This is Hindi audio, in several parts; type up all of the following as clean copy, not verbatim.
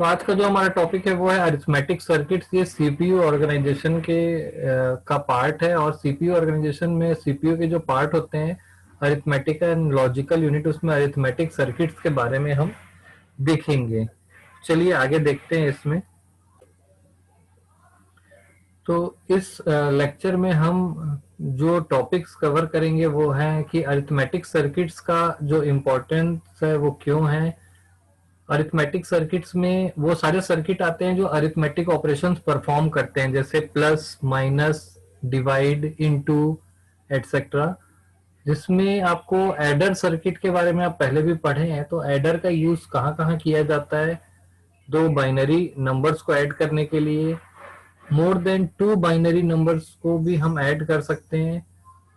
तो आज का जो हमारा टॉपिक है वो है अरिथमेटिक सर्किट्स। ये सीपीयू ऑर्गेनाइजेशन के का पार्ट है, और सीपीयू ऑर्गेनाइजेशन में सीपीयू के जो पार्ट होते हैं अरिथमेटिक एंड लॉजिकल यूनिट, उसमें अरिथमेटिक सर्किट्स के बारे में हम देखेंगे। चलिए आगे देखते हैं इसमें। तो इस लेक्चर में हम जो टॉपिक्स कवर करेंगे वो है कि अरिथमेटिक सर्किट्स का जो इम्पोर्टेंस है वो क्यों है। अरिथमेटिक सर्किट्स में वो सारे सर्किट आते हैं जो अरिथमेटिक ऑपरेशंस परफॉर्म करते हैं, जैसे plus, minus, divide, into, etcetera. जिसमें आपको एडर सर्किट के बारे में आप पहले भी पढ़े हैं। तो एडर का यूज कहाँ कहाँ किया जाता है? दो बाइनरी नंबर्स को ऐड करने के लिए, more than two binary numbers को भी हम ऐड कर सकते हैं,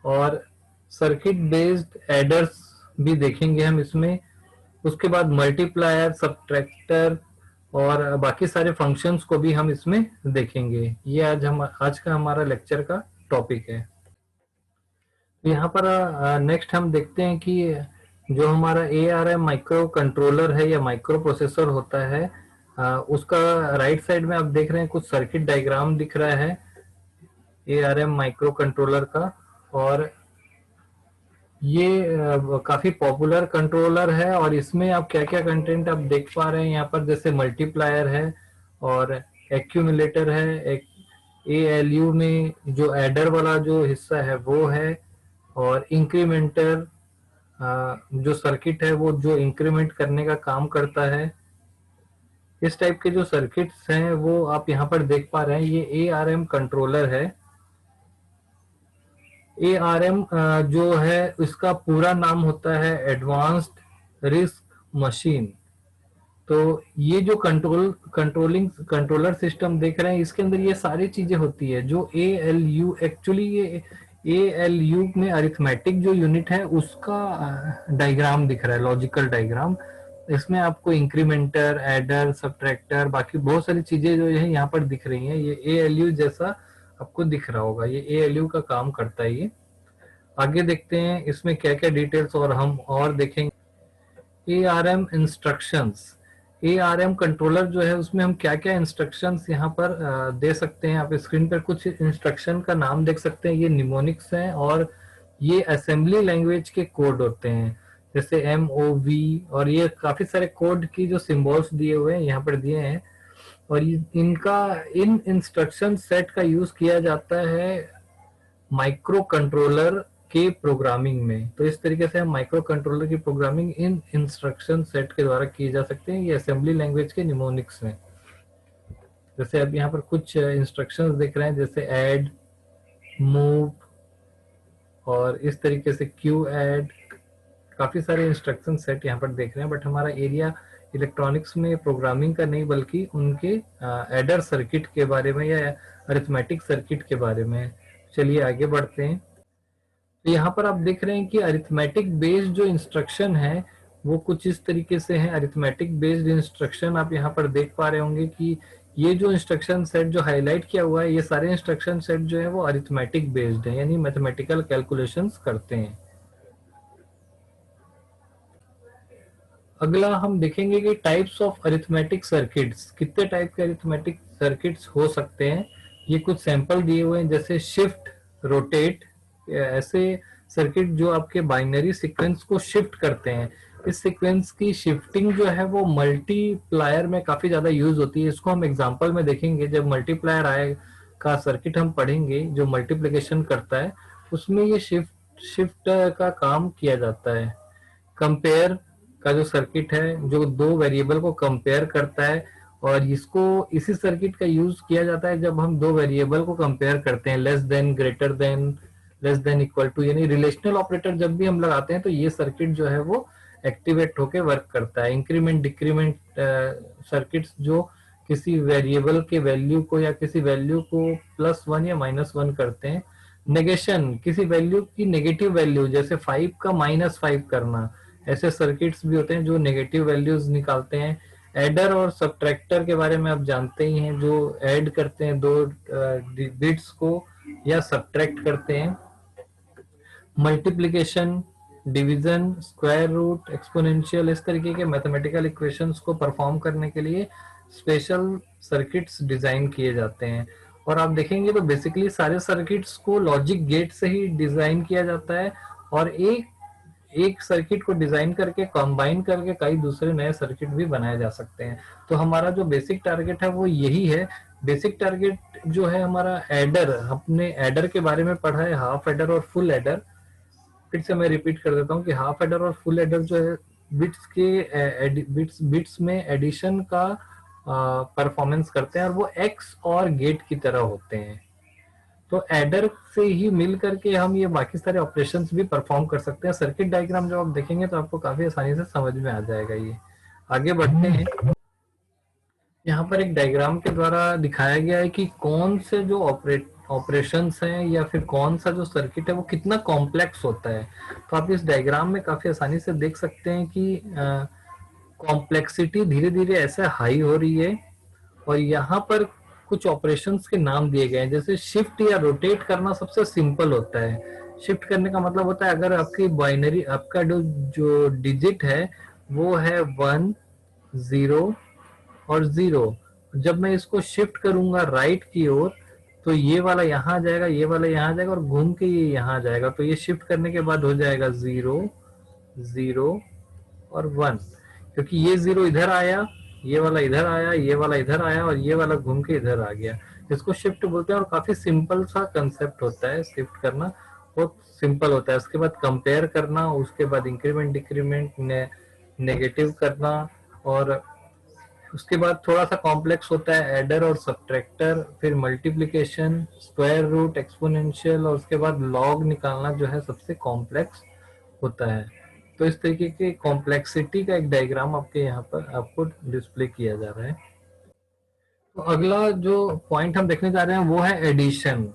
और सर्किट बेस्ड एडर्स भी देखेंगे हम इसमें। उसके बाद मल्टीप्लायर, सब्ट्रैक्टर और बाकी सारे फंक्शंस को भी हम इसमें देखेंगे। ये आज का हमारा लेक्चर का टॉपिक है। यहाँ पर नेक्स्ट हम देखते हैं कि जो हमारा ARM माइक्रो कंट्रोलर है या माइक्रो प्रोसेसर होता है, उसका राइट साइड में आप देख रहे हैं कुछ सर्किट डायग्राम दिख रहा है ARM माइक्रो कंट्रोलर का। और ये काफी पॉपुलर कंट्रोलर है, और इसमें आप क्या क्या कंटेंट आप देख पा रहे हैं यहाँ पर, जैसे मल्टीप्लायर है और एक्यूमुलेटर है। एक ALU में जो एडर वाला जो हिस्सा है वो है, और इंक्रीमेंटर जो सर्किट है वो जो इंक्रीमेंट करने का काम करता है। इस टाइप के जो सर्किट्स हैं वो आप यहाँ पर देख पा रहे हैं। ये ARM कंट्रोलर है। ARM जो है इसका पूरा नाम होता है एडवांस्ड रिस्क मशीन। तो ये जो कंट्रोलर सिस्टम देख रहे हैं, इसके अंदर ये सारी चीजें होती है जो ALU, एक्चुअली ये ALU में अरिथमेटिक जो यूनिट है उसका डायग्राम दिख रहा है, लॉजिकल डायग्राम। इसमें आपको इंक्रीमेंटर, एडर, सब्ट्रैक्टर, बाकी बहुत सारी चीजें जो है यहाँ पर दिख रही हैं। ये ALU जैसा आपको दिख रहा होगा, ये ALU का काम करता है ये। आगे देखते हैं इसमें क्या क्या डिटेल्स और हम और देखेंगे। ARM इंस्ट्रक्शंस, ARM कंट्रोलर जो है उसमें हम क्या क्या इंस्ट्रक्शंस यहाँ पर दे सकते हैं। आप स्क्रीन पर कुछ इंस्ट्रक्शन का नाम देख सकते हैं। ये निमोनिक्स हैं और ये असेंबली लैंग्वेज के कोड होते हैं, जैसे MOV। और ये काफी सारे कोड की जो सिंबल्स दिए हुए हैं यहाँ पर दिए हैं, और इनका इन इंस्ट्रक्शन सेट का यूज किया जाता है माइक्रो कंट्रोलर के प्रोग्रामिंग में। तो इस तरीके से हम माइक्रो कंट्रोलर की प्रोग्रामिंग इन इंस्ट्रक्शन सेट के द्वारा की जा सकते हैं। ये असेंबली लैंग्वेज के निमोनिक्स हैं। जैसे अब यहाँ पर कुछ इंस्ट्रक्शंस दिख रहे हैं, जैसे ऐड, मूव और इस तरीके से क्यू ऐड। काफी सारे इंस्ट्रक्शन सेट यहाँ पर देख रहे हैं, बट हमारा एरिया इलेक्ट्रॉनिक्स में प्रोग्रामिंग का नहीं बल्कि उनके एडर सर्किट के बारे में या अरिथमेटिक सर्किट के बारे में। चलिए आगे बढ़ते हैं। तो यहाँ पर आप देख रहे हैं कि अरिथमेटिक बेस्ड जो इंस्ट्रक्शन है वो कुछ इस तरीके से है। अरिथमेटिक बेस्ड इंस्ट्रक्शन आप यहाँ पर देख पा रहे होंगे कि ये जो इंस्ट्रक्शन सेट जो हाईलाइट किया हुआ है, ये सारे इंस्ट्रक्शन सेट जो है वो अरिथमेटिक बेस्ड है, यानी मैथमेटिकल कैलकुलेशंस करते हैं। अगला हम देखेंगे कि टाइप्स ऑफ अरिथमेटिक सर्किट्स, कितने टाइप के अरिथमेटिक सर्किट्स हो सकते हैं। ये कुछ सैंपल दिए हुए हैं, जैसे शिफ्ट, रोटेट, ऐसे सर्किट जो आपके बाइनरी सीक्वेंस को शिफ्ट करते हैं। इस सीक्वेंस की शिफ्टिंग जो है वो मल्टीप्लायर में काफी ज्यादा यूज होती है। इसको हम एग्जांपल में देखेंगे। जब मल्टीप्लायर आए का सर्किट हम पढ़ेंगे जो मल्टीप्लिकेशन करता है, उसमें ये शिफ्ट शिफ्ट का काम किया जाता है। कंपेयर का जो सर्किट है जो दो वेरिएबल को कंपेयर करता है, और इसको इसी सर्किट का यूज किया जाता है जब हम दो वेरिएबल को कंपेयर करते हैं, less than, greater than, less than, equal to, यानी रिलेशनल ऑपरेटर जब भी हम लगाते हैं तो ये सर्किट जो है वो एक्टिवेट होके वर्क करता है। इंक्रीमेंट डिक्रीमेंट सर्किट्स जो किसी वेरिएबल के वैल्यू को या किसी वैल्यू को +1 या -1 करते हैं। नेगेशन, किसी वैल्यू की नेगेटिव वैल्यू, जैसे 5 का -5 करना, ऐसे सर्किट्स भी होते हैं जो नेगेटिव वैल्यूज निकालते हैं। एडर और सब्ट्रैक्टर के बारे में आप जानते ही हैं, जो ऐड करते हैं दो बिट्स को या सब्ट्रैक्ट करते हैं। Multiplication, division, square root, exponential, इस तरीके के मैथमेटिकल इक्वेशंस को परफॉर्म करने के लिए स्पेशल सर्किट्स डिजाइन किए जाते हैं। और आप देखेंगे तो बेसिकली सारे सर्किट्स को लॉजिक गेट से ही डिजाइन किया जाता है, और एक एक सर्किट को डिजाइन करके कंबाइन करके कई दूसरे नए सर्किट भी बनाए जा सकते हैं। तो हमारा जो बेसिक टारगेट है वो यही है। बेसिक टारगेट जो है हमारा एडर, अपने एडर के बारे में पढ़ा है, हाफ एडर और फुल एडर। फिर से मैं रिपीट कर देता हूँ कि हाफ एडर और फुल एडर जो है बिट्स के बिट्स में एडिशन का परफॉर्मेंस करते हैं, और वो एक्स और गेट की तरह होते हैं। तो एडर से ही मिल करके हम ये बाकी सारे ऑपरेशंस भी परफॉर्म कर सकते हैं। सर्किट डायग्राम जब आप देखेंगे तो आपको काफी आसानी से समझ में आ जाएगा। ये आगे बढ़ते हैं। यहाँ पर एक डायग्राम के द्वारा दिखाया गया है कि कौन से जो ऑपरेशंस हैं या फिर कौन सा जो सर्किट है वो कितना कॉम्प्लेक्स होता है। तो आप इस डायग्राम में काफी आसानी से देख सकते हैं कि कॉम्प्लेक्सिटी धीरे धीरे ऐसे हाई हो रही है, और यहाँ पर कुछ ऑपरेशंस के नाम दिए गए हैं। जैसे शिफ्ट या रोटेट करना सबसे सिंपल होता है। शिफ्ट करने का मतलब होता है अगर आपकी बाइनरी, आपका जो डिजिट है वो है 1 0 और 0, जब मैं इसको शिफ्ट करूंगा राइट की ओर तो ये वाला यहाँ आ जाएगा, ये वाला यहाँ आ जाएगा, और घूम के ये यहाँ आ जाएगा। तो ये शिफ्ट करने के बाद हो जाएगा 0 0 और 1, क्योंकि ये 0 इधर आया, ये वाला इधर आया, ये वाला इधर आया, और ये वाला घूम के इधर आ गया। इसको शिफ्ट बोलते हैं, और काफी सिंपल सा कंसेप्ट होता है। शिफ्ट करना बहुत सिंपल होता है। उसके बाद कंपेयर करना, उसके बाद इंक्रीमेंट डिक्रीमेंट, नेगेटिव करना, और उसके बाद थोड़ा सा कॉम्प्लेक्स होता है एडर और सब्ट्रैक्टर, फिर मल्टीप्लिकेशन, स्क्वायर रूट, एक्सपोनेंशियल, और उसके बाद लॉग निकालना जो है सबसे कॉम्प्लेक्स होता है। तो इस तरीके के कॉम्प्लेक्सिटी का एक डायग्राम आपके यहाँ पर आपको डिस्प्ले किया जा रहा है। तो अगला जो पॉइंट हम देखने जा रहे हैं वो है एडिशन।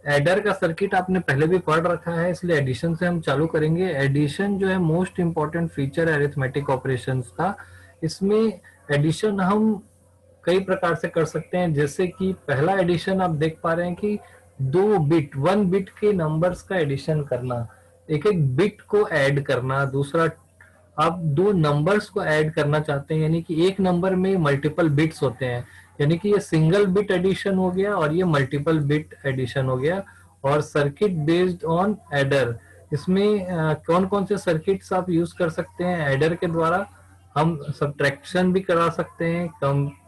एडर का सर्किट आपने पहले भी पढ़ रखा है, इसलिए एडिशन से हम चालू करेंगे। एडिशन जो है मोस्ट इंपॉर्टेंट फीचर है अरिथमेटिक ऑपरेशंस का। इसमें एडिशन हम कई प्रकार से कर सकते हैं। जैसे कि पहला एडिशन आप देख पा रहे हैं कि 1 बिट के नंबर्स का एडिशन करना, एक एक बिट को ऐड करना। दूसरा, आप दो नंबर्स को ऐड करना चाहते हैं, यानी कि एक नंबर में मल्टीपल बिट्स होते हैं, यानी कि ये सिंगल बिट एडिशन हो गया और ये मल्टीपल बिट एडिशन हो गया। और सर्किट बेस्ड ऑन एडर, इसमें कौन कौन से सर्किट्स आप यूज कर सकते हैं एडर के द्वारा? हम सब्ट्रैक्शन भी करा सकते हैं,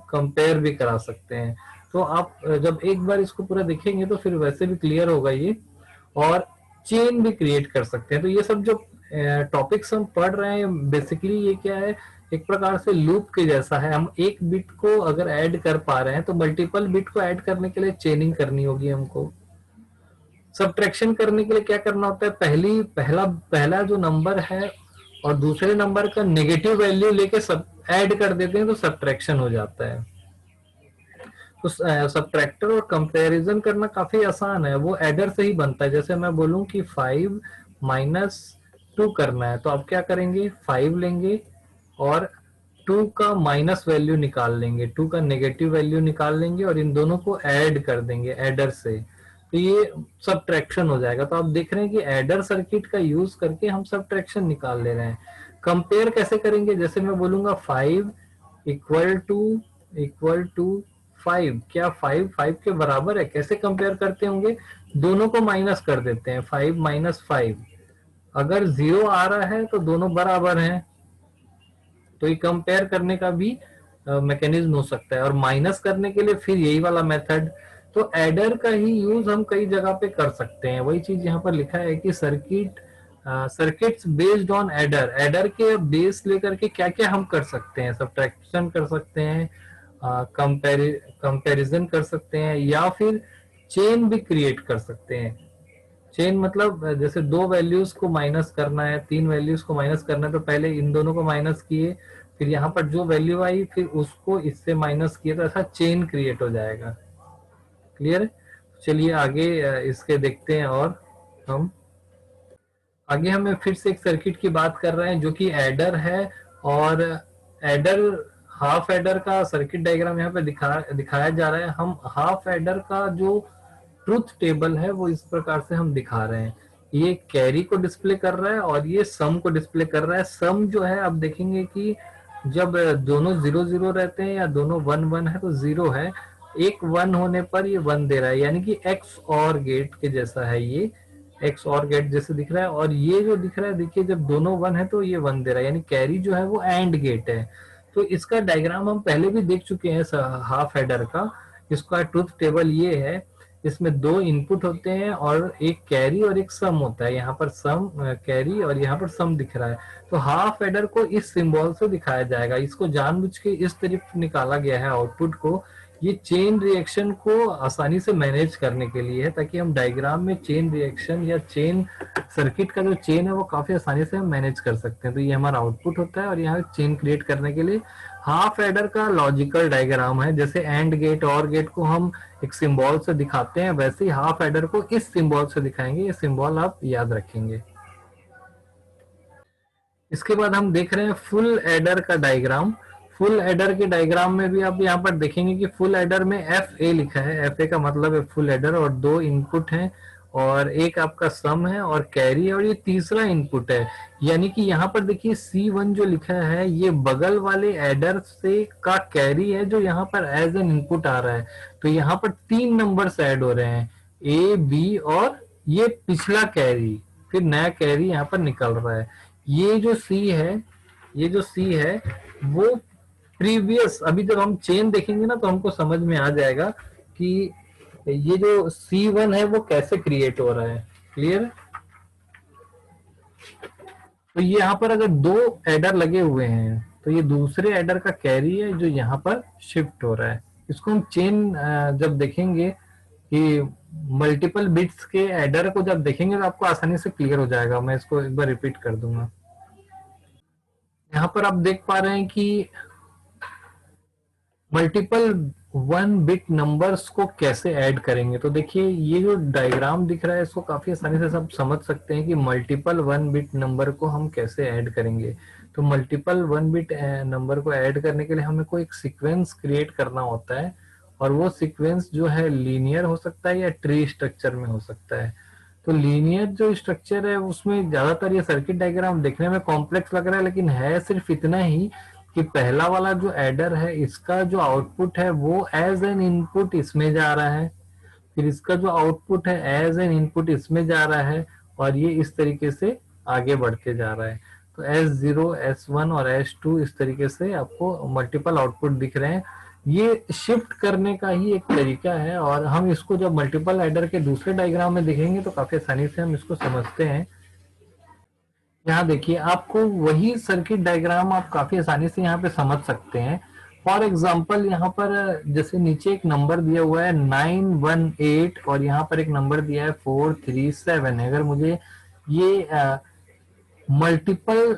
कंपेयर भी करा सकते हैं। तो आप जब एक बार इसको पूरा देखेंगे तो फिर वैसे भी क्लियर होगा ये। और चेन भी क्रिएट कर सकते हैं। तो ये सब जो टॉपिक्स हम पढ़ रहे हैं बेसिकली ये क्या है, एक प्रकार से लूप के जैसा है। हम एक बिट को अगर ऐड कर पा रहे हैं तो मल्टीपल बिट को ऐड करने के लिए चेनिंग करनी होगी हमको। सब्ट्रैक्शन करने के लिए क्या करना होता है, पहला जो नंबर है और दूसरे नंबर का नेगेटिव वैल्यू लेके सब ऐड कर देते हैं तो सब्ट्रैक्शन हो जाता है। तो सब्ट्रैक्टर और कंपैरिजन करना काफी आसान है, वो एडर से ही बनता है। जैसे मैं बोलूं कि 5 माइनस 2 करना है, तो आप क्या करेंगे, 5 लेंगे और 2 का माइनस वैल्यू निकाल लेंगे, 2 का नेगेटिव वैल्यू निकाल लेंगे और इन दोनों को ऐड कर देंगे एडर से, तो ये सब्ट्रैक्शन हो जाएगा। तो आप देख रहे हैं कि एडर सर्किट का यूज करके हम सब्ट्रैक्शन निकाल ले रहे हैं। कंपेयर कैसे करेंगे, जैसे मैं बोलूंगा 5 इक्वल टू 5, क्या 5 के बराबर है? कैसे कंपेयर करते होंगे, दोनों को माइनस कर देते हैं, 5 माइनस 5, अगर 0 आ रहा है तो दोनों बराबर हैं। तो ये कंपेयर करने का भी मैकेनिज्म हो सकता है। और माइनस करने के लिए फिर यही वाला मेथड। तो एडर का ही यूज हम कई जगह पे कर सकते हैं। वही चीज यहाँ पर लिखा है कि circuits based on adder, adder के बेस लेकर के क्या क्या हम कर सकते हैं, सब्ट्रैक्शन कर सकते हैं, कंपैरिजन कर सकते हैं, या फिर चेन भी क्रिएट कर सकते हैं। चेन मतलब जैसे दो वैल्यूज को माइनस करना है, तीन वैल्यूज को माइनस करना है, तो पहले इन दोनों को माइनस किए, फिर यहाँ पर जो वैल्यू आई फिर उसको इससे माइनस किए, तो ऐसा चेन क्रिएट हो जाएगा। क्लियर है? चलिए आगे इसके देखते हैं। और हम आगे हमें फिर से एक सर्किट की बात कर रहे हैं जो कि एडर है। और एडर, हाफ एडर का सर्किट डायग्राम यहाँ पे दिखाया जा रहा है। हम हाफ एडर का जो ट्रुथ टेबल है वो इस प्रकार से हम दिखा रहे हैं ये कैरी को डिस्प्ले कर रहा है और ये सम को डिस्प्ले कर रहा है। सम जो है आप देखेंगे कि जब दोनों 0 0 रहते हैं या दोनों 1 1 है तो 0 है, एक 1 होने पर ये 1 दे रहा है, यानी कि एक्स और गेट के जैसा है ये, एक्स और गेट जैसे दिख रहा है। और ये जो दिख रहा है देखिए, जब दोनों 1 है तो ये 1 दे रहा है, यानी कैरी जो है वो एंड गेट है। तो इसका डायग्राम हम पहले भी देख चुके हैं हाफ हेडर का। इसका ट्रुथ टेबल ये है, इसमें दो इनपुट होते हैं और एक कैरी और एक सम होता है। यहाँ पर सम कैरी और यहाँ पर सम दिख रहा है। तो हाफ एडर को इस सिंबल से दिखाया जाएगा। इसको जानबूझ के इस तरफ निकाला गया है आउटपुट को, ये चेन रिएक्शन को आसानी से मैनेज करने के लिए है, ताकि हम डायग्राम में चेन रिएक्शन या चेन सर्किट का जो चेन है वो काफी आसानी से हम मैनेज कर सकते हैं। तो ये हमारा आउटपुट होता है और यहाँ चेन क्रिएट करने के लिए हाफ एडर का लॉजिकल डायग्राम है। जैसे एंड गेट और गेट को हम एक सिंबल से दिखाते हैं, वैसे ही हाफ एडर को इस सिंबल से दिखाएंगे। ये सिंबल आप याद रखेंगे। इसके बाद हम देख रहे हैं फुल एडर का डायग्राम। फुल एडर के डायग्राम में भी आप यहाँ पर देखेंगे कि फुल एडर में एफ ए लिखा है। एफ ए का मतलब है फुल एडर, और दो इनपुट हैं और एक आपका सम है और कैरी, और ये तीसरा इनपुट है। यानी कि यहाँ पर देखिए C1 जो लिखा है ये बगल वाले एडर से का कैरी है जो यहाँ पर एज एन इनपुट आ रहा है। तो यहाँ पर 3 नंबर्स ऐड हो रहे हैं, ए बी और ये पिछला कैरी, फिर नया कैरी यहाँ पर निकल रहा है। ये जो सी है, ये जो सी है वो प्रीवियस, अभी जब हम चेन देखेंगे ना तो हमको समझ में आ जाएगा कि ये जो C1 है वो कैसे क्रिएट हो रहा है। क्लियर? तो ये यहाँ पर अगर दो एडर लगे हुए हैं तो ये दूसरे एडर का कैरी है जो यहाँ पर शिफ्ट हो रहा है। इसको हम चेन जब देखेंगे कि मल्टीपल बिट्स के एडर को जब देखेंगे तो आपको आसानी से क्लियर हो जाएगा। मैं इसको एक बार रिपीट कर दूंगा। यहाँ पर आप देख पा रहे हैं कि मल्टीपल 1 बिट नंबर्स को कैसे ऐड करेंगे। तो देखिए ये जो डायग्राम दिख रहा है इसको काफी आसानी से सब समझ सकते हैं कि मल्टीपल 1 बिट नंबर को हम कैसे ऐड करेंगे। तो मल्टीपल 1 बिट नंबर को ऐड करने के लिए हमें कोई एक सीक्वेंस क्रिएट करना होता है, और वो सीक्वेंस जो है लीनियर हो सकता है या ट्री स्ट्रक्चर में हो सकता है। तो लीनियर जो स्ट्रक्चर है उसमें ज्यादातर ये सर्किट डायग्राम देखने में कॉम्प्लेक्स लग रहा है, लेकिन है सिर्फ इतना ही कि पहला वाला जो एडर है इसका जो आउटपुट है वो एज एन इनपुट इसमें जा रहा है, फिर इसका जो आउटपुट है एज एन इनपुट इसमें जा रहा है, और ये इस तरीके से आगे बढ़ते जा रहा है। तो S0 S1 और S2 इस तरीके से आपको मल्टीपल आउटपुट दिख रहे हैं। ये शिफ्ट करने का ही एक तरीका है, और हम इसको जब मल्टीपल एडर के दूसरे डायग्राम में देखेंगे तो काफी आसानी से हम इसको समझते हैं। यहाँ देखिए आपको वही सर्किट डायग्राम आप काफी आसानी से यहाँ पे समझ सकते हैं। फॉर एग्जाम्पल यहाँ पर जैसे नीचे एक नंबर दिया हुआ है 918 और यहाँ पर एक नंबर दिया है 437। अगर मुझे ये मल्टीपल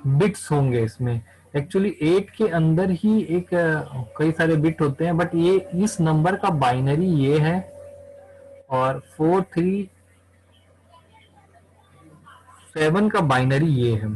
बिट्स होंगे इसमें, एक्चुअली 8 के अंदर ही एक कई सारे बिट होते हैं, बट ये इस नंबर का बाइनरी ये है और 437 का बाइनरी ये है।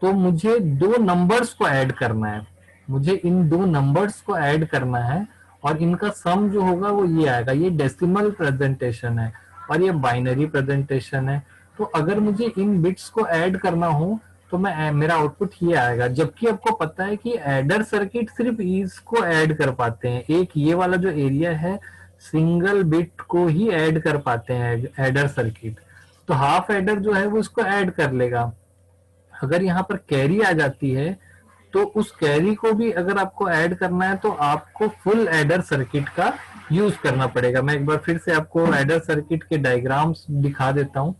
तो मुझे दो नंबर्स को ऐड करना है, मुझे इन दो नंबर्स को ऐड करना है और इनका सम जो होगा वो ये आएगा। ये डेसिमल प्रेजेंटेशन है और ये बाइनरी प्रेजेंटेशन है। तो अगर मुझे इन बिट्स को ऐड करना हो तो मैं मेरा आउटपुट ये आएगा। जबकि आपको पता है कि एडर सर्किट सिर्फ इसको ऐड कर पाते हैं, एक ये वाला जो एरिया है सिंगल बिट को ही ऐड कर पाते हैं एडर सर्किट। तो हाफ एडर जो है वो इसको ऐड कर लेगा। अगर यहाँ पर कैरी आ जाती है तो उस कैरी को भी अगर आपको ऐड करना है तो आपको फुल एडर सर्किट का यूज करना पड़ेगा। मैं एक बार फिर से आपको एडर सर्किट के डायग्राम्स दिखा देता हूं।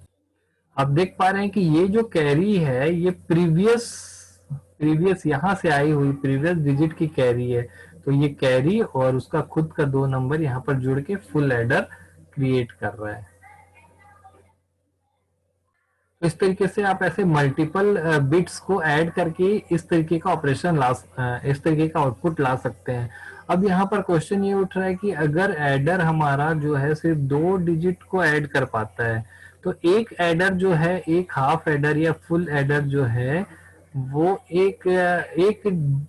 आप देख पा रहे हैं कि ये जो कैरी है ये प्रीवियस प्रीवियस यहाँ से आई हुई प्रीवियस डिजिट की कैरी है। तो ये कैरी और उसका खुद का दो नंबर यहाँ पर जुड़ के फुल एडर क्रिएट कर रहा है। तो इस तरीके से आप ऐसे मल्टीपल बिट्स को ऐड करके इस तरीके का ऑपरेशन इस तरीके का आउटपुट ला सकते हैं। अब यहाँ पर क्वेश्चन ये उठ रहा है कि अगर एडर हमारा जो है सिर्फ 2 डिजिट को ऐड कर पाता है, तो एक एडर जो है, एक हाफ एडर या फुल एडर जो है वो एक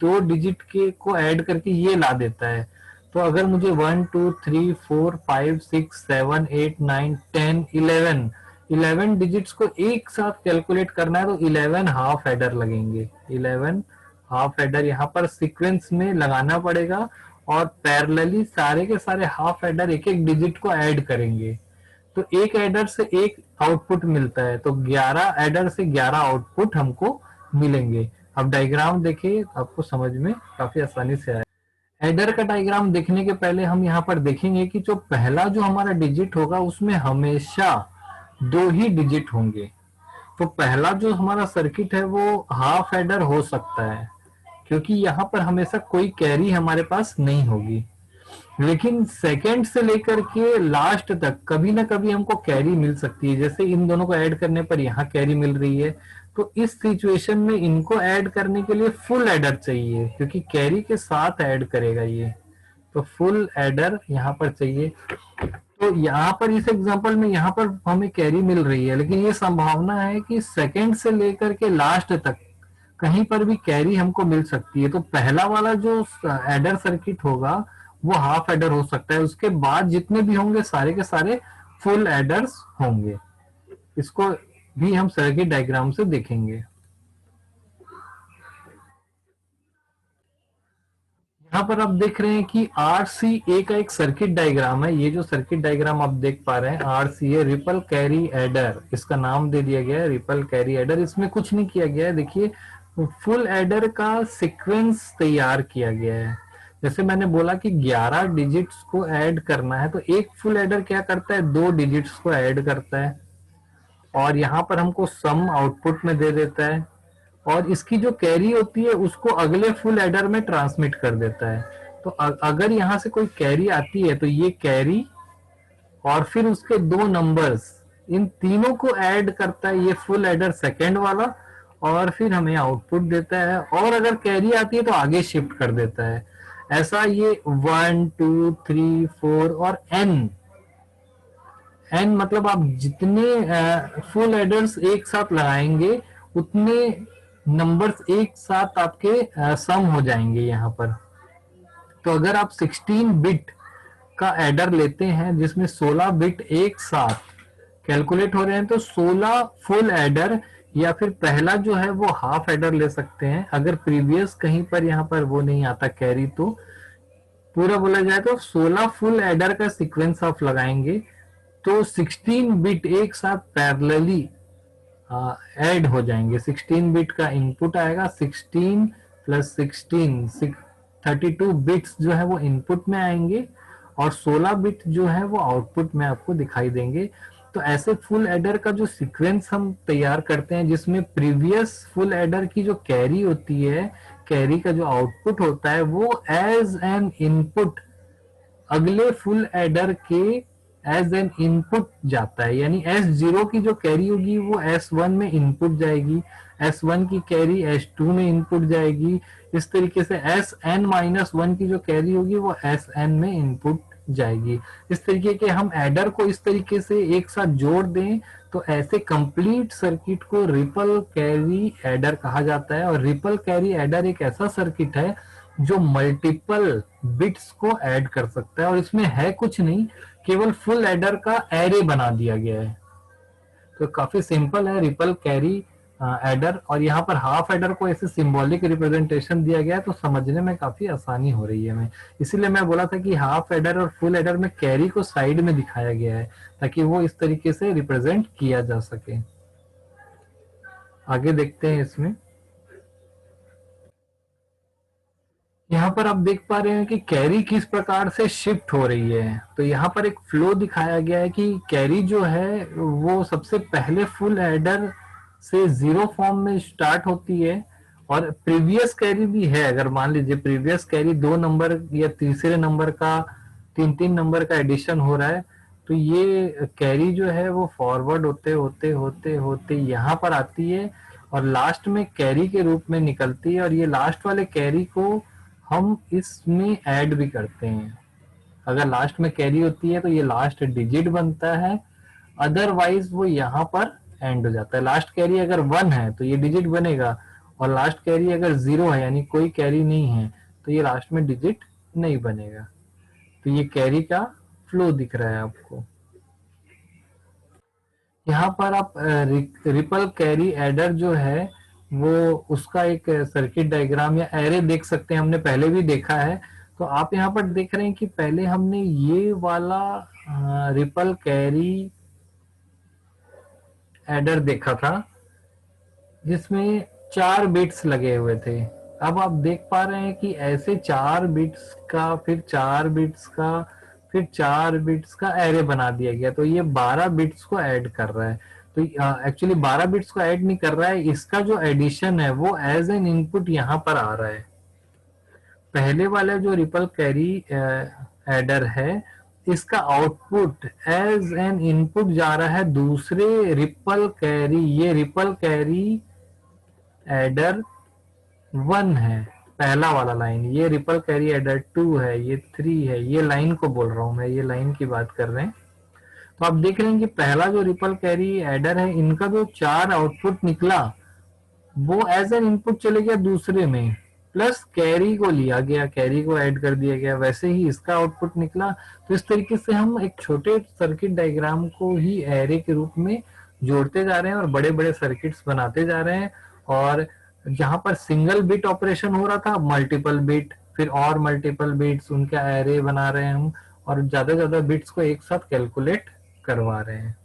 2 डिजिट के को ऐड करके ये ला देता है। तो अगर मुझे 1 2 3 4 5 6 7 8 9 10 11 11 डिजिट्स को एक साथ कैलकुलेट करना है तो 11 हाफ एडर लगेंगे। 11 हाफ एडर यहाँ पर सीक्वेंस में लगाना पड़ेगा और पैरेलली सारे के सारे हाफ एडर एक एक डिजिट को ऐड करेंगे। तो एक एडर से एक आउटपुट मिलता है, तो 11 एडर से 11 आउटपुट हमको मिलेंगे। अब डायग्राम देखिए, आपको समझ में काफी आसानी से आए। एडर का डायग्राम देखने के पहले हम यहाँ पर देखेंगे कि जो पहला जो हमारा डिजिट होगा उसमें हमेशा दो ही डिजिट होंगे। तो पहला जो हमारा सर्किट है वो हाफ एडर हो सकता है, क्योंकि यहाँ पर हमेशा कोई कैरी हमारे पास नहीं होगी। लेकिन सेकंड से लेकर के लास्ट तक कभी ना कभी हमको कैरी मिल सकती है। जैसे इन दोनों को ऐड करने पर यहाँ कैरी मिल रही है, तो इस सिचुएशन में इनको ऐड करने के लिए फुल एडर चाहिए, क्योंकि कैरी के साथ ऐड करेगा ये। तो फुल एडर यहाँ पर चाहिए। तो यहाँ पर इस एग्जांपल में यहाँ पर हमें कैरी मिल रही है, लेकिन ये संभावना है कि सेकंड से लेकर के लास्ट तक कहीं पर भी कैरी हमको मिल सकती है। तो पहला वाला जो एडर सर्किट होगा वो हाफ एडर हो सकता है, उसके बाद जितने भी होंगे सारे के सारे फुल एडर्स होंगे। इसको भी हम सर्किट डायग्राम से देखेंगे। यहाँ पर आप देख रहे हैं कि RCA का एक सर्किट डायग्राम है। ये जो सर्किट डायग्राम आप देख पा रहे हैं RCA रिपल कैरी एडर, इसका नाम दे दिया गया है रिपल कैरी एडर। इसमें कुछ नहीं किया गया है, देखिए फुल एडर का सीक्वेंस तैयार किया गया है। जैसे मैंने बोला कि 11 डिजिट्स को ऐड करना है, तो एक फुल एडर क्या करता है, दो डिजिट्स को ऐड करता है और यहाँ पर हमको सम आउटपुट में दे देता है, और इसकी जो कैरी होती है उसको अगले फुल एडर में ट्रांसमिट कर देता है। तो अगर यहाँ से कोई कैरी आती है तो ये कैरी और फिर उसके दो नंबर्स, इन तीनों को ऐड करता है ये फुल एडर सेकेंड वाला, और फिर हमें आउटपुट देता है। और अगर कैरी आती है तो आगे शिफ्ट कर देता है। ऐसा ये 1 2 3 4 और n मतलब आप जितने फुल एडर्स एक साथ लगाएंगे उतने नंबर्स एक साथ आपके सम हो जाएंगे यहाँ पर। तो अगर आप 16 बिट का एडर लेते हैं जिसमें 16 बिट एक साथ कैलकुलेट हो रहे हैं, तो 16 फुल एडर या फिर पहला जो है वो हाफ एडर ले सकते हैं। अगर प्रीवियस कहीं पर यहाँ पर वो नहीं आता कैरी, तो पूरा बोला जाए तो 16 फुल एडर का सीक्वेंस आप लगाएंगे तो 16 बिट एक साथ पैरेलली ऐड हो जाएंगे। 16 बिट का इनपुट आएगा, 16 प्लस 16 32 बिट्स जो है वो इनपुट में आएंगे और 16 बिट जो है वो आउटपुट में आपको दिखाई देंगे। तो ऐसे फुल एडर का जो सीक्वेंस हम तैयार करते हैं जिसमें प्रीवियस फुल एडर की जो कैरी होती है, कैरी का जो आउटपुट होता है वो एज एन इनपुट अगले फुल एडर के एज एन इनपुट जाता है। यानी S0 की जो कैरी होगी वो S1 में इनपुट जाएगी, S1 की कैरी S2 में इनपुट जाएगी। इस तरीके से Sn-1 की जो कैरी होगी वो Sn में इनपुट जाएगी। इस तरीके के हम एडर को इस तरीके से एक साथ जोड़ दें तो ऐसे कंप्लीट सर्किट को रिपल कैरी एडर कहा जाता है। और रिपल कैरी एडर एक ऐसा सर्किट है जो मल्टीपल बिट्स को ऐड कर सकता है, और इसमें है कुछ नहीं, केवल फुल एडर का एरे बना दिया गया है। तो काफी सिंपल है रिपल कैरी एडर। और यहाँ पर हाफ एडर को ऐसे सिंबॉलिक रिप्रेजेंटेशन दिया गया है तो समझने में काफी आसानी हो रही है हमें। इसीलिए मैं बोला था कि हाफ एडर और फुल एडर में कैरी को साइड में दिखाया गया है ताकि वो इस तरीके से रिप्रेजेंट किया जा सके। आगे देखते हैं इसमें। यहाँ पर आप देख पा रहे हैं कि कैरी किस प्रकार से शिफ्ट हो रही है। तो यहाँ पर एक फ्लो दिखाया गया है कि कैरी जो है वो सबसे पहले फुल एडर से जीरो फॉर्म में स्टार्ट होती है, और प्रीवियस कैरी भी है। अगर मान लीजिए प्रीवियस कैरी दो नंबर या तीसरे नंबर का, तीन तीन नंबर का एडिशन हो रहा है, तो ये कैरी जो है वो फॉरवर्ड होते होते होते होते यहाँ पर आती है और लास्ट में कैरी के रूप में निकलती है। और ये लास्ट वाले कैरी को हम इसमें ऐड भी करते हैं। अगर लास्ट में कैरी होती है तो ये लास्ट डिजिट बनता है, अदरवाइज वो यहाँ पर एंड हो जाता है। लास्ट कैरी अगर 1 है तो ये डिजिट बनेगा, और लास्ट कैरी अगर 0 है यानी कोई कैरी नहीं है तो ये लास्ट में डिजिट नहीं बनेगा। तो ये कैरी का फ्लो दिख रहा है आपको। यहाँ पर आप रिपल कैरी एडर जो है वो उसका एक सर्किट डायग्राम या एरे देख सकते हैं, हमने पहले भी देखा है। तो आप यहाँ पर देख रहे हैं कि पहले हमने ये वाला रिपल कैरी एडर देखा था जिसमें 4 बिट्स लगे हुए थे। अब आप देख पा रहे हैं कि ऐसे 4 बिट्स का, फिर 4 बिट्स का, फिर 4 बिट्स का एरे बना दिया गया। तो ये 12 बिट्स को ऐड कर रहा है। तो एक्चुअली 12 बिट्स को ऐड नहीं कर रहा है, इसका जो एडिशन है वो एज एन इनपुट यहाँ पर आ रहा है। पहले वाला जो रिपल कैरी एडर है, इसका आउटपुट एज एन इनपुट जा रहा है दूसरे रिपल कैरी, ये रिपल कैरी एडर 1 है, पहला वाला लाइन। ये रिपल कैरी एडर 2 है, ये 3 है। ये लाइन को बोल रहा हूं मैं, ये लाइन की बात कर रहे हैं। तो आप देख रहे हैं कि पहला जो रिपल कैरी एडर है, इनका जो 4 आउटपुट निकला वो एज एन इनपुट चले गया दूसरे में, प्लस कैरी को लिया गया, कैरी को ऐड कर दिया गया, वैसे ही इसका आउटपुट निकला। तो इस तरीके से हम एक छोटे सर्किट डायग्राम को ही एरे के रूप में जोड़ते जा रहे हैं और बड़े बड़े सर्किट्स बनाते जा रहे हैं। और जहां पर सिंगल बिट ऑपरेशन हो रहा था, मल्टीपल बिट, फिर और मल्टीपल बिट्स, उनका एरे बना रहे हैं हम, और ज्यादा ज्यादा बिट्स को एक साथ कैलकुलेट करवा रहे हैं।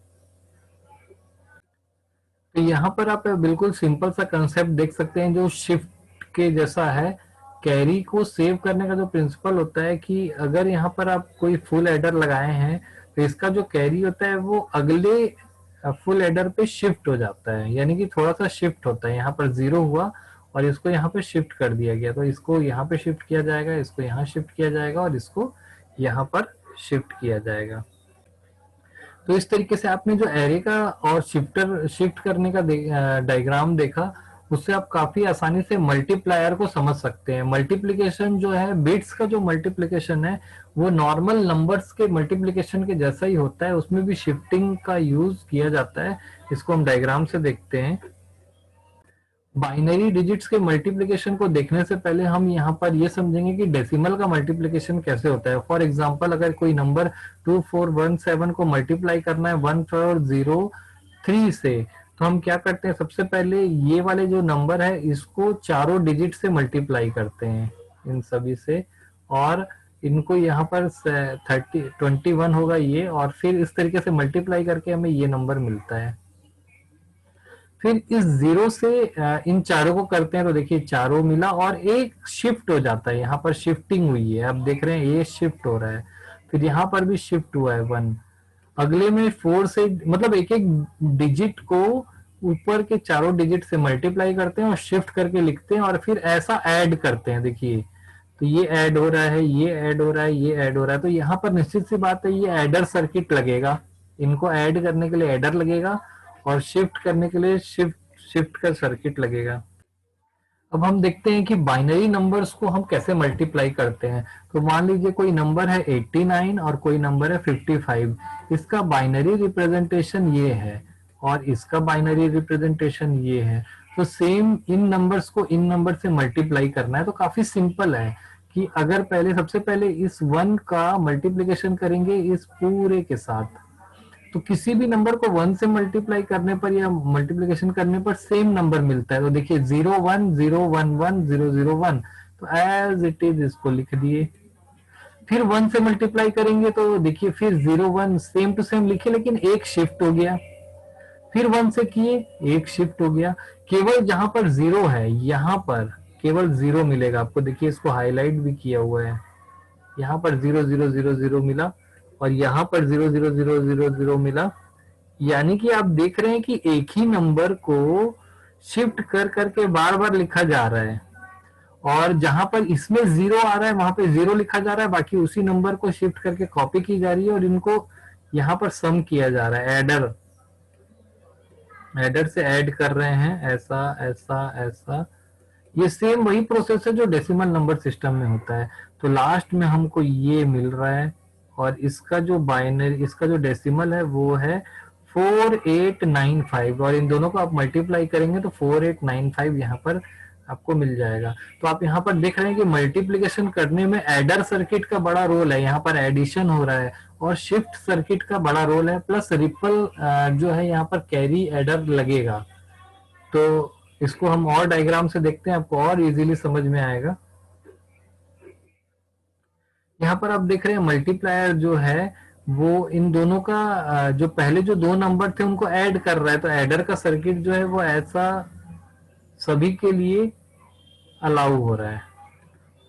तो यहाँ पर आप बिल्कुल सिंपल सा कंसेप्ट देख सकते हैं जो शिफ्ट के जैसा है। कैरी को सेव करने का जो प्रिंसिपल होता है कि अगर यहाँ पर आप कोई फुल एडर लगाए हैं तो इसका जो कैरी होता है वो अगले फुल एडर पे शिफ्ट हो जाता है, यानी कि थोड़ा सा शिफ्ट होता है। यहाँ पर 0 हुआ और इसको यहाँ पे शिफ्ट कर दिया गया, तो इसको यहाँ पे शिफ्ट किया जाएगा, इसको यहाँ शिफ्ट किया जाएगा और इसको यहाँ पर शिफ्ट किया जाएगा। तो इस तरीके से आपने जो एरे का और शिफ्ट करने का डायग्राम देखा, उससे आप काफी आसानी से मल्टीप्लायर को समझ सकते हैं। मल्टीप्लिकेशन जो है, बिट्स का जो मल्टीप्लिकेशन है वो नॉर्मल नंबर्स के मल्टीप्लिकेशन के जैसा ही होता है, उसमें भी शिफ्टिंग का यूज किया जाता है। इसको हम डायग्राम से देखते हैं। बाइनरी डिजिट्स के मल्टीप्लिकेशन को देखने से पहले हम यहाँ पर ये समझेंगे कि डेसिमल का मल्टीप्लिकेशन कैसे होता है। फॉर एग्जांपल, अगर कोई नंबर 2417 को मल्टीप्लाई करना है 1403 से, तो हम क्या करते हैं, सबसे पहले ये वाले जो नंबर है इसको चारों डिजिट से मल्टीप्लाई करते हैं, इन सभी से, और इनको यहाँ पर 21 होगा ये, और फिर इस तरीके से मल्टीप्लाई करके हमें ये नंबर मिलता है। फिर इस 0 से इन चारों को करते हैं तो देखिए चारों मिला और एक शिफ्ट हो जाता है, यहाँ पर शिफ्टिंग हुई है, आप देख रहे हैं ये शिफ्ट हो रहा है। फिर यहाँ पर भी शिफ्ट हुआ है 1। अगले में 4 से, मतलब एक एक डिजिट को ऊपर के चारों डिजिट से मल्टीप्लाई करते हैं और शिफ्ट करके लिखते हैं और फिर ऐसा ऐड करते हैं। देखिए, तो ये ऐड हो रहा है, ये ऐड हो रहा है, ये ऐड हो रहा है। तो यहाँ पर निश्चित सी बात है, ये एडर सर्किट लगेगा। इनको ऐड करने के लिए एडर लगेगा और शिफ्ट करने के लिए शिफ्ट शिफ्ट का सर्किट लगेगा। अब हम देखते हैं कि बाइनरी नंबर्स को हम कैसे मल्टीप्लाई करते हैं। तो मान लीजिए कोई नंबर है 89 और कोई नंबर है 55। इसका बाइनरी रिप्रेजेंटेशन ये है और इसका बाइनरी रिप्रेजेंटेशन ये है। तो सेम इन नंबर्स को इन नंबर से मल्टीप्लाई करना है तो काफी सिंपल है कि अगर सबसे पहले इस 1 का मल्टीप्लीकेशन करेंगे इस पूरे के साथ, तो किसी भी नंबर को 1 से मल्टीप्लाई करने पर या मल्टीप्लिकेशन करने पर सेम नंबर मिलता है। तो देखिए 010110001, तो एज इट इज इसको लिख दिए। फिर 1 से मल्टीप्लाई करेंगे तो देखिए फिर 01 सेम टू सेम लिखे, लेकिन एक शिफ्ट हो गया। फिर 1 से किए, एक शिफ्ट हो गया। केवल जहां पर 0 है यहाँ पर केवल 0 मिलेगा आपको। देखिए इसको हाईलाइट भी किया हुआ है, यहाँ पर 0000 मिला और यहाँ पर 00000 मिला। यानी कि आप देख रहे हैं कि एक ही नंबर को शिफ्ट कर करके बार बार लिखा जा रहा है, और जहां पर इसमें 0 आ रहा है वहां पे 0 लिखा जा रहा है, बाकी उसी नंबर को शिफ्ट करके कॉपी की जा रही है और इनको यहाँ पर सम किया जा रहा है। एडर से ऐड कर रहे हैं, ऐसा ऐसा ऐसा। ये सेम वही प्रोसेस है जो डेसिमल नंबर सिस्टम में होता है। तो लास्ट में हमको ये मिल रहा है और इसका जो बाइनरी, इसका जो डेसिमल है वो है 4895, और इन दोनों को आप मल्टीप्लाई करेंगे तो 4895 यहाँ पर आपको मिल जाएगा। तो आप यहाँ पर देख रहे हैं कि मल्टीप्लिकेशन करने में एडर सर्किट का बड़ा रोल है, यहाँ पर एडिशन हो रहा है, और शिफ्ट सर्किट का बड़ा रोल है, प्लस रिपल जो है यहाँ पर कैरी एडर लगेगा। तो इसको हम और डायग्राम से देखते हैं, आपको और इजीली समझ में आएगा। यहाँ पर आप देख रहे हैं मल्टीप्लायर जो है वो इन दोनों का जो पहले जो दो नंबर थे उनको ऐड कर रहा है, तो एडर का सर्किट जो है वो ऐसा सभी के लिए अलाउ हो रहा है,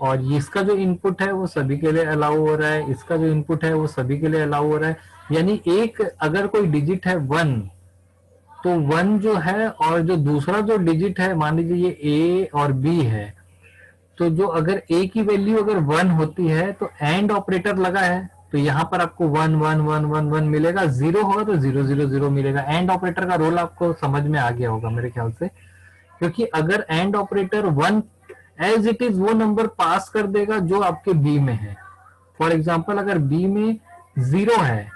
और इसका जो इनपुट है वो सभी के लिए अलाउ हो रहा है, इसका जो इनपुट है वो सभी के लिए अलाउ हो रहा है। यानी एक अगर कोई डिजिट है 1, तो 1 जो है और जो दूसरा जो डिजिट है, मान लीजिए ये ए और बी है, तो जो अगर ए की वैल्यू अगर 1 होती है तो एंड ऑपरेटर लगा है, तो यहाँ पर आपको 1 1 1 1 1 मिलेगा, 0 होगा तो 0 0 0 मिलेगा। एंड ऑपरेटर का रोल आपको समझ में आ गया होगा मेरे ख्याल से, क्योंकि अगर and operator 1 as it is वो नंबर पास कर देगा जो आपके बी में है। फॉर एग्जाम्पल अगर बी में 0 है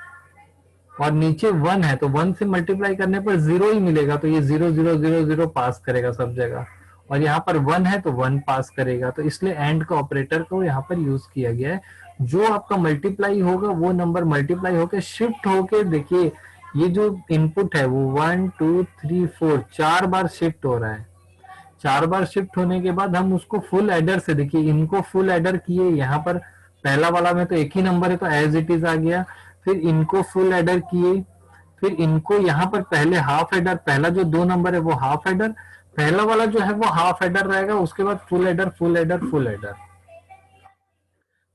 और नीचे 1 है, तो 1 से मल्टीप्लाई करने पर 0 ही मिलेगा, तो ये 0 0 0 0 पास करेगा सब जगह, और यहाँ पर 1 है तो 1 पास करेगा। तो इसलिए एंड का ऑपरेटर को यहाँ पर यूज किया गया है। जो आपका मल्टीप्लाई होगा वो नंबर मल्टीप्लाई होकर शिफ्ट होके, देखिए ये जो इनपुट है वो 1 2 3 4 4 बार शिफ्ट हो रहा है। 4 बार शिफ्ट होने के बाद हम उसको फुल एडर से, देखिए इनको फुल एडर किए, यहाँ पर पहला वाला में तो एक ही नंबर है तो एज इट इज आ गया, फिर इनको फुल एडर किए, फिर इनको यहाँ पर पहले हाफ एडर, पहला जो दो नंबर है वो हाफ एडर, पहला वाला जो है वो हाफ एडर रहेगा, उसके बाद full adder full adder full adder.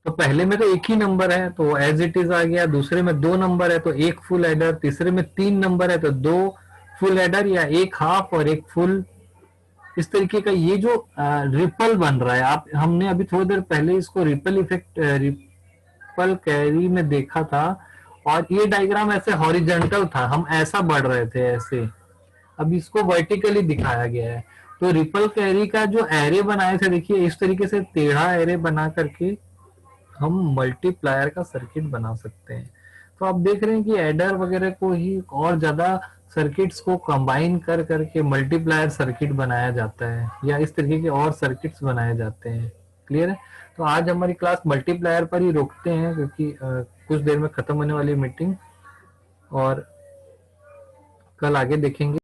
तो पहले में तो एक ही नंबर है तो एज इट इज आ गया, दूसरे में दो नंबर है तो एक फुल एडर, तीसरे में तीन नंबर है तो दो फुल एडर या एक हाफ और एक फुल। इस तरीके का ये जो रिपल बन रहा है, आप हमने अभी थोड़ी देर पहले इसको रिपल इफेक्ट रिपल कैरी में देखा था, और ये डायग्राम ऐसे हॉरिजेंटल था, हम ऐसा बढ़ रहे थे ऐसे, अब इसको वर्टिकली दिखाया गया है। तो रिपल कैरी का जो एरे बनाए थे, देखिए इस तरीके से टेढ़ा एरे बना करके हम मल्टीप्लायर का सर्किट बना सकते हैं। तो आप देख रहे हैं कि एडर वगैरह को ही और ज्यादा सर्किट्स को कंबाइन कर करके मल्टीप्लायर सर्किट बनाया जाता है, या इस तरीके के और सर्किट्स बनाए जाते हैं। क्लियर है? तो आज हमारी क्लास मल्टीप्लायर पर ही रोकते हैं, क्योंकि कुछ देर में खत्म होने वाली मीटिंग, और कल आगे देखेंगे।